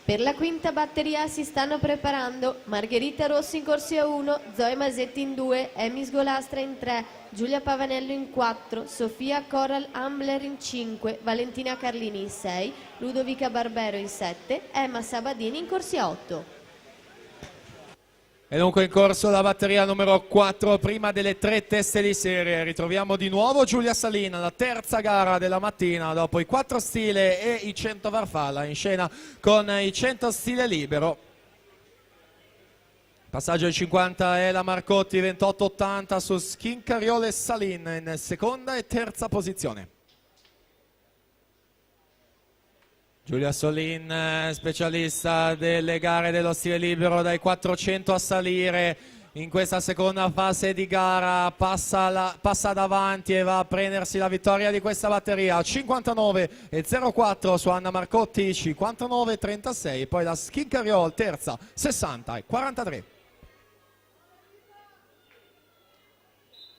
Per la quinta batteria si stanno preparando Margherita Rossi in corsia 1, Zoe Masetti in 2, Emi Sgolastra in 3, Giulia Pavanello in 4, Sofia Coral Ambler in 5, Valentina Carlini in 6, Ludovica Barbero in 7, Emma Sabadini in corsia 8. E dunque in corso la batteria numero 4, prima delle 3 teste di serie. Ritroviamo di nuovo Giulia Salina, la terza gara della mattina dopo i 4 stile e i 100 farfalla, in scena con i 100 stile libero. Passaggio ai 50 è la Marcotti, 28-80 su Schincariole Salin in seconda e terza posizione. Giulia Solin, specialista delle gare dello stile libero dai 400 a salire in questa seconda fase di gara, passa davanti e va a prendersi la vittoria di questa batteria. 59,04 su Anna Marcotti, 59,36, poi la Schincariol terza, 60,43.